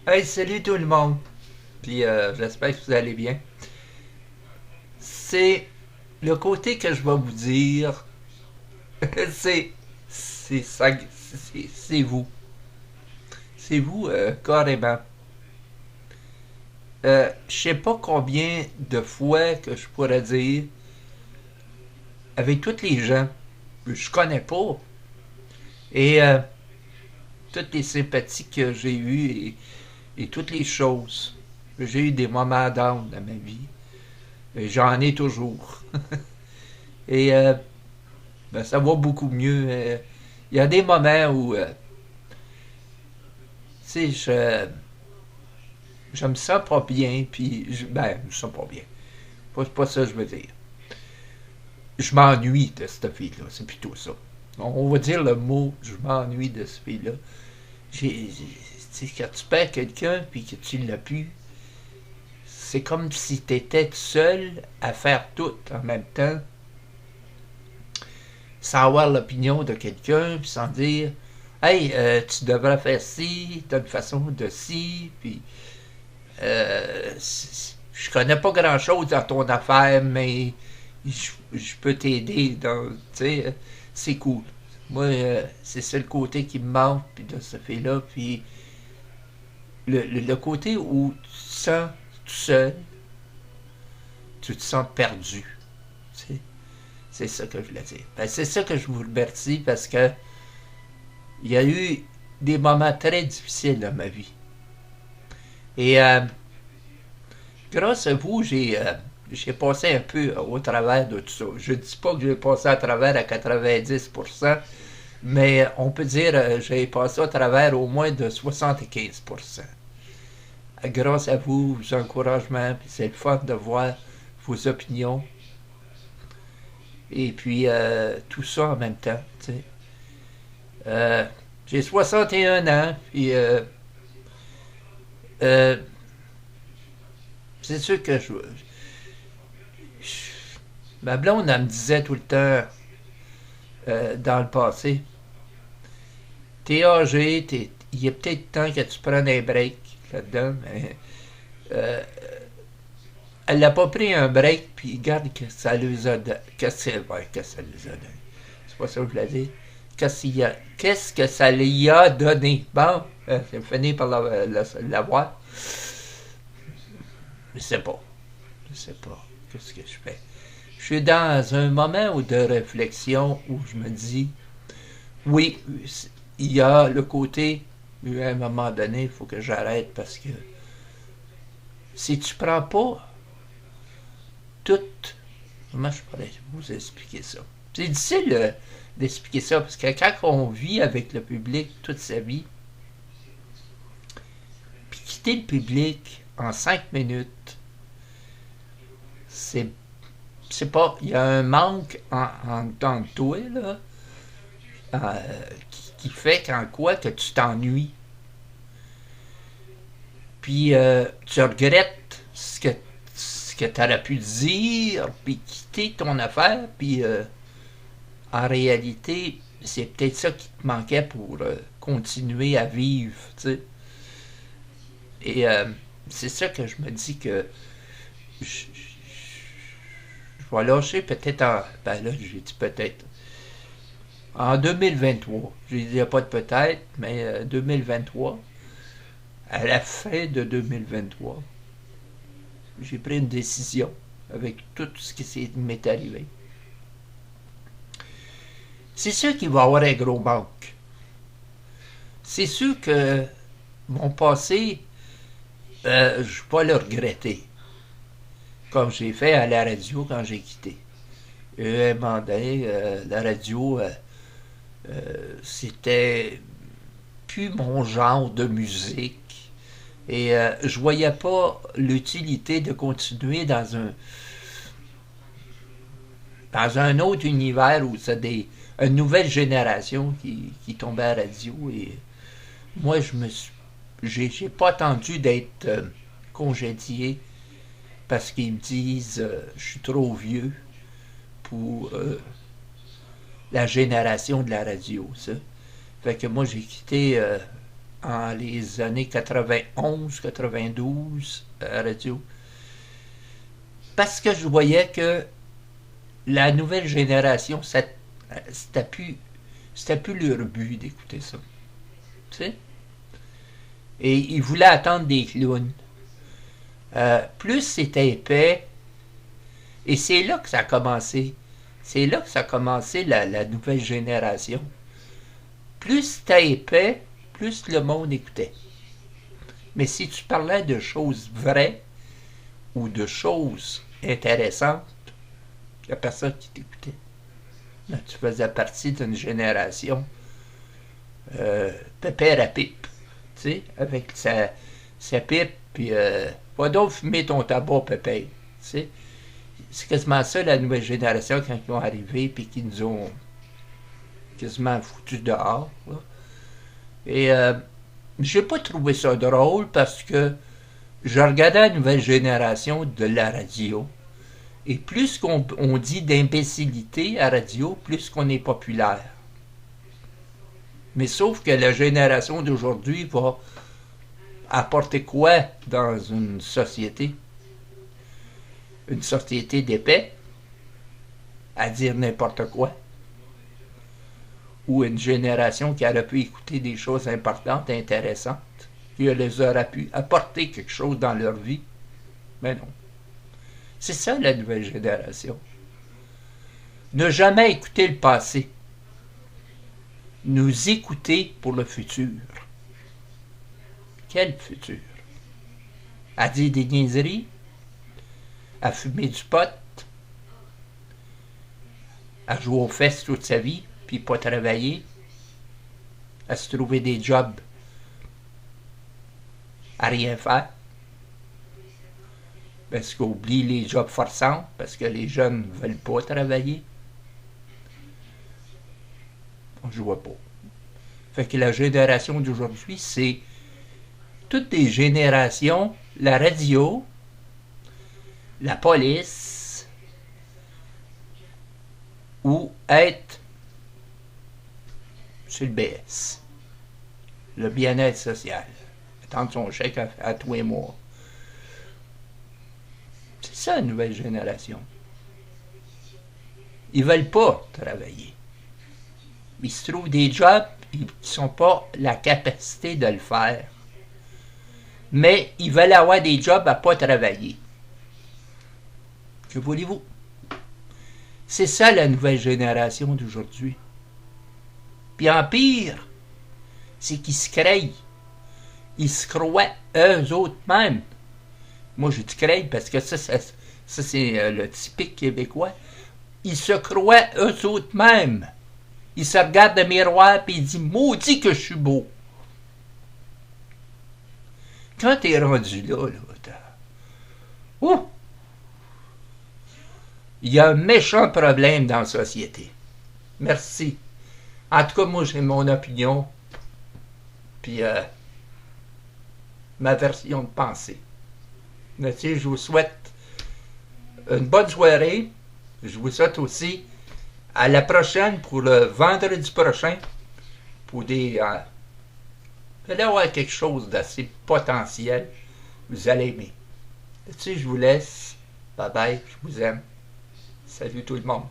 Hey, salut tout le monde! Puis j'espère que vous allez bien. C'est le côté que je vais vous dire, c'est c'est vous. C'est vous carrément. Je sais pas combien de fois que je pourrais dire avec tous les gens que je connais pas et toutes les sympathies que j'ai eues et toutes les choses. J'ai eu des moments down dans ma vie. Et j'en ai toujours. Et ben, ça va beaucoup mieux. Il y a des moments où, tu sais, je me sens pas bien, puis, ben, je me sens pas bien. Pas ça que je veux dire. Je m'ennuie de cette fille-là, c'est plutôt ça. On va dire le mot, je m'ennuie de cette fille-là. Tu sais, quand tu perds quelqu'un, puis que tu l'as plus, c'est comme si tu étais seul à faire tout en même temps, sans avoir l'opinion de quelqu'un, puis sans dire hey, tu devrais faire ci, t'as une façon de ci, puis je connais pas grand chose dans ton affaire, mais je peux t'aider dans, tu sais, c'est cool. Moi, c'est ça le côté qui me manque, puis de ce fait-là, puis le côté où tu te sens tout seul, tu te sens perdu, tu sais. C'est ça que je voulais dire. Ben, c'est ça que je vous remercie parce que il y a eu des moments très difficiles dans ma vie. Et grâce à vous, j'ai passé un peu au travers de tout ça. Je ne dis pas que j'ai passé à travers à 90%, mais on peut dire que j'ai passé à travers au moins de 75%. Grâce à vous, vos encouragements, puis c'est le fun de voir vos opinions. Et puis, tout ça en même temps, tu sais. J'ai 61 ans, puis euh, c'est sûr que ma blonde, elle me disait tout le temps, dans le passé, t'es âgé, il est peut-être temps que tu prennes un break là-dedans, mais euh, elle n'a pas pris un break, puis regarde que ça lui a donné. Que ça lui a donné. C'est pas ça que je voulais dire. Qu'est-ce que ça lui a donné? Bon, j'ai fini par l'avoir. Je sais pas. Je sais pas. Qu'est-ce que je fais? Je suis dans un moment de réflexion où je me dis, oui, il y a le côté, à un moment donné, il faut que j'arrête parce que si tu prends pas tout, comment je pourrais vous expliquer ça? C'est difficile d'expliquer ça parce que quand on vit avec le public toute sa vie, puis quitter le public en 5 minutes, c'est c'est pas, il y a un manque en tant que toi, là, qui fait qu'en quoi que tu t'ennuies. Puis tu regrettes ce que tu aurais pu dire, puis quitter ton affaire, puis en réalité, c'est peut-être ça qui te manquait pour continuer à vivre, tu sais. Et c'est ça que je me dis que je vais lâcher peut-être en. Ben là, j'ai dit peut-être. En 2023, je dis pas de peut-être, mais 2023, à la fin de 2023, j'ai pris une décision avec tout ce qui m'est arrivé. C'est sûr qu'il va y avoir un gros manque. C'est sûr que mon passé, je ne vais pas le regretter, comme j'ai fait à la radio quand j'ai quitté. Et à un moment donné, la radio, c'était plus mon genre de musique. Et je voyais pas l'utilité de continuer dans un autre univers où c'est une nouvelle génération qui tombait à la radio. Et moi, j'ai pas attendu d'être congédié parce qu'ils me disent je suis trop vieux pour la génération de la radio. Ça. Fait que moi, j'ai quitté en les années 91, 92 à la radio. Parce que je voyais que la nouvelle génération, c'était plus leur but d'écouter ça. Tu sais? Et ils voulaient attendre des clowns. Plus c'était épais, et c'est là que ça a commencé. C'est là que ça a commencé la nouvelle génération. Plus c'était épais, plus le monde écoutait. Mais si tu parlais de choses vraies ou de choses intéressantes, il n'y a personne qui t'écoutait. Là, tu faisais partie d'une génération pépère à pipe, tu sais, avec sa pipe, puis va donc fumer ton tabac, pépère, tu sais. C'est quasiment ça la nouvelle génération quand ils ont arrivé, puis qu'ils nous ont quasiment foutus dehors, là. Et j'ai pas trouvé ça drôle parce que je regardais la nouvelle génération de la radio. Et plus qu'on dit d'imbécilité à radio, plus qu'on est populaire. Mais sauf que la génération d'aujourd'hui va apporter quoi dans une société? Une société d'épais? À dire n'importe quoi? Ou une génération qui aurait pu écouter des choses importantes, intéressantes, qui les aurait pu apporter quelque chose dans leur vie? Mais non. C'est ça la nouvelle génération. Ne jamais écouter le passé. Nous écouter pour le futur. Quel futur? À dire des niaiseries? À fumer du pot? À jouer aux fesses toute sa vie, puis pas travailler? À se trouver des jobs? À rien faire? Parce qu'on oublie les jobs forçants, parce que les jeunes ne veulent pas travailler. Je vois pas. Fait que la génération d'aujourd'hui, c'est toutes les générations, la radio, la police, ou être sur le BS, le bien-être social, attendre son chèque à tous les mois. C'est ça la nouvelle génération. Ils veulent pas travailler. Ils se trouvent des jobs, ils n'ont pas la capacité de le faire. Mais ils veulent avoir des jobs à pas travailler. Que voulez-vous? C'est ça la nouvelle génération d'aujourd'hui. Puis en pire, c'est qu'ils se créent. Ils se croient eux autres mêmes. Moi, je dis créent parce que ça c'est le typique québécois. Ils se croient eux autres mêmes. Ils se regardent dans le miroir et ils disent « Maudit que je suis beau! » Quand t'es rendu là, ouh! Il y a un méchant problème dans la société. Merci. En tout cas, moi, j'ai mon opinion. Puis, ma version de pensée. Mais, tu sais, je vous souhaite une bonne soirée. Je vous souhaite aussi à la prochaine, pour le vendredi prochain, pour des... vous allez avoir quelque chose d'assez potentiel. Vous allez aimer. Tu sais, je vous laisse. Bye bye, je vous aime. Salut tout le monde.